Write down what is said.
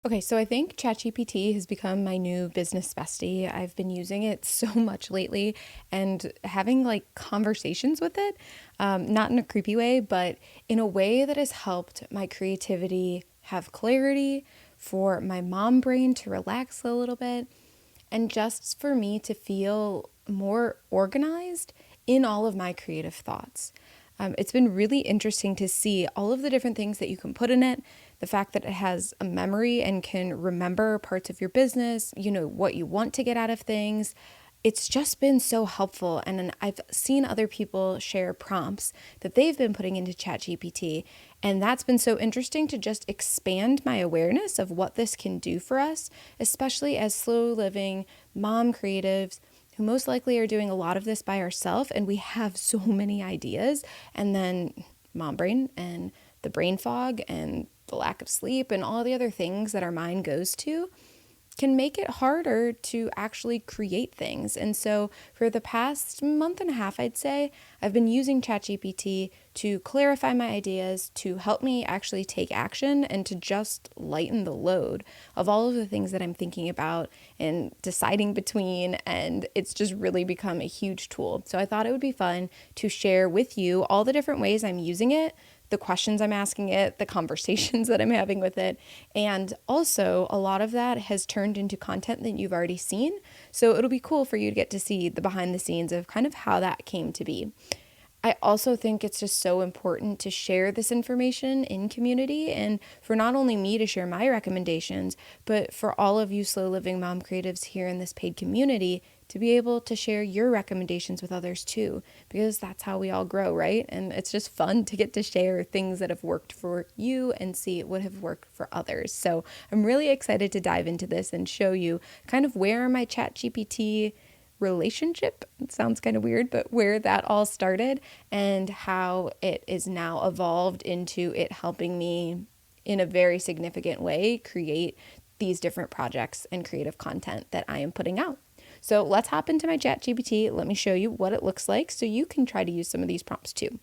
Okay, so I think ChatGPT has become my new business bestie. I've been using it so much lately and having like conversations with it, not in a creepy way, but in a way that has helped my creativity have clarity, for my mom brain to relax a little bit, and just for me to feel more organized in all of my creative thoughts. It's been really interesting to see all of the different things that you can put in it, the fact that it has a memory and can remember parts of your business, what you want to get out of things. It's just been so helpful. And then I've seen other people share prompts that they've been putting into ChatGPT. And that's been so interesting to just expand my awareness of what this can do for us, especially as slow living mom creatives who most likely are doing a lot of this by ourselves. And we have so many ideas. And then mom brain and the brain fog and the lack of sleep and all the other things that our mind goes to can make it harder to actually create things. And so for the past month and a half, I'd say, I've been using ChatGPT to clarify my ideas, to help me actually take action, and to just lighten the load of all of the things that I'm thinking about and deciding between. And it's just really become a huge tool. So I thought it would be fun to share with you all the different ways I'm using it, the questions I'm asking it, the conversations that I'm having with it. And also, a lot of that has turned into content that you've already seen. So it'll be cool for you to get to see the behind the scenes of kind of how that came to be. I also think it's just so important to share this information in community, and for not only me to share my recommendations, but for all of you slow living mom creatives here in this paid community to be able to share your recommendations with others too, because that's how we all grow, right? And it's just fun to get to share things that have worked for you and see what have worked for others. So I'm really excited to dive into this and show you kind of where my ChatGPT relationship, it sounds kind of weird, but where that all started and how it is now evolved into it helping me in a very significant way create these different projects and creative content that I am putting out. So let's hop into my ChatGPT. Let me show you what it looks like so you can try to use some of these prompts too.